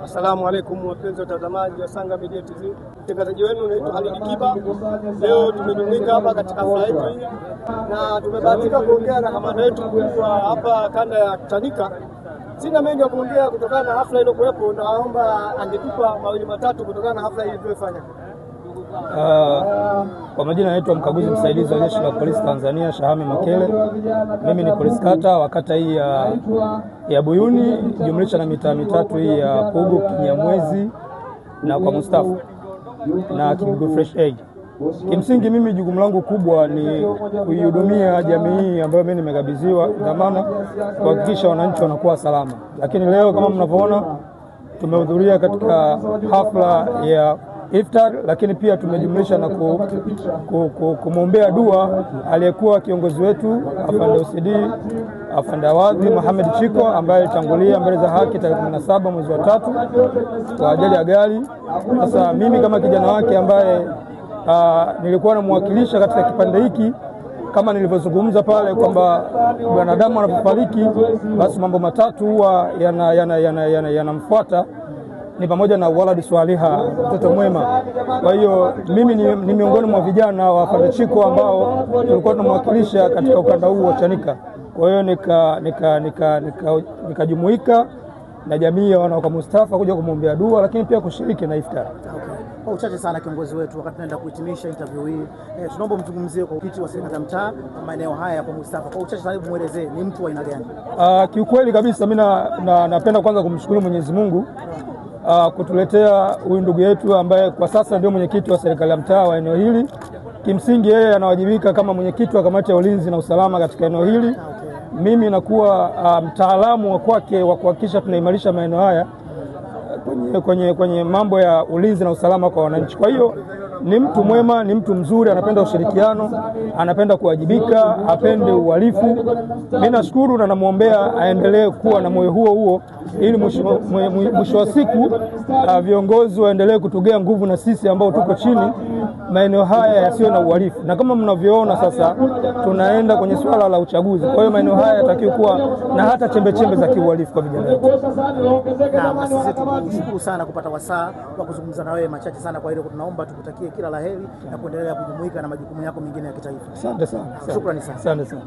Asalamu alaykum wapenzi watazamaji wa Sanga Media TV. Mtangazaji wenu naitwa Halid Kiba. Leo tumejumuika hapa katika hafla yetu hii na tumebahatika kuongea na kamanda wetu mkuu hapa kanda ya Chanika. Sina mengi ya kuongea kutokana na hafla ile kuwepo, na naomba angetupa mawili matatu kutokana na hafla hii tuliyofanya. Kwa majina naitwa mkaguzi msaidizi wa Jeshi la Polisi Tanzania Shahame Makele. Mimi ni polisi kata wa kata hii ya Buyuni jumlisha na mitaa mitatu hii ya Pugu, Kinyamwezi na kwa Mustafa na Kibugo Fresh Egg. Kimsingi mimi jukumu langu kubwa ni kuihudumia jamii hii ambayo mimi nimekabidhiwa dhamana kuhakikisha wananchi wanakuwa salama. Lakini leo kama mnavyoona tumehudhuria katika hafla ya iftar, lakini pia tumejumlisha na kumwombea dua aliyekuwa kiongozi wetu Afande OCD Afande Awadhi Mohamed Chiko ambaye alitangulia mbele za haki tarehe 17 mwezi wa 3 kwa ajali ya gari. Sasa mimi kama kijana wake ambaye nilikuwa namwakilisha katika kipande hiki, kama nilivyozungumza pale kwamba wanadamu wanapofariki basi mambo matatu huwa yanamfuata, ni pamoja na walad swaliha, mtoto mwema. Kwa hiyo mimi ni miongoni mwa vijana wa Afande Chiko ambao tulikuwa tunamwakilisha katika ukanda huu wa Chanika. Kwa hiyo nikajumuika na jamii ya wana kwa Mustafa kuja kumwombea dua, lakini pia kushiriki na iftar. Kwa uchache sana kiongozi wetu, wakati tunaenda kuhitimisha interview hii, tunaomba mzungumzie kwa ukiti wa serikali ya mtaa maeneo haya kwa Mustafa. Kwa uchache sana muelezee ni mtu wa aina gani? Kiukweli kabisa mimi napenda kwanza kumshukuru Mwenyezi Mungu kutuletea huyu ndugu yetu ambaye kwa sasa ndio mwenyekiti wa serikali ya mtaa wa eneo hili. Kimsingi yeye anawajibika kama mwenyekiti wa kamati ya ulinzi na usalama katika eneo hili. Mimi nakuwa mtaalamu wa kwake wa kuhakikisha tunaimarisha maeneo haya kwenye mambo ya ulinzi na usalama kwa wananchi. Kwa hiyo ni mtu mwema, ni mtu mzuri, anapenda ushirikiano, anapenda kuwajibika, apende uhalifu. Mimi nashukuru na namuombea aendelee kuwa na moyo huo ili mwisho wa siku viongozi waendelee kutugea nguvu na sisi ambao tuko chini maeneo haya yasiyo na uhalifu. Na kama mnavyoona sasa tunaenda kwenye swala la uchaguzi. Kwa hiyo maeneo haya yatakiwa kuwa na hata chembe za kiuhalifu kwa vijana wetu. Na sisi tunashukuru sana kupata wasaa wa kuzungumza na wewe machache sana. Kwa hiyo tunaomba tukutakie kila laheri na kuendelea kujumuika na majukumu yako mengine ya kitaifa. Asante sana. Shukrani sana. Asante sana.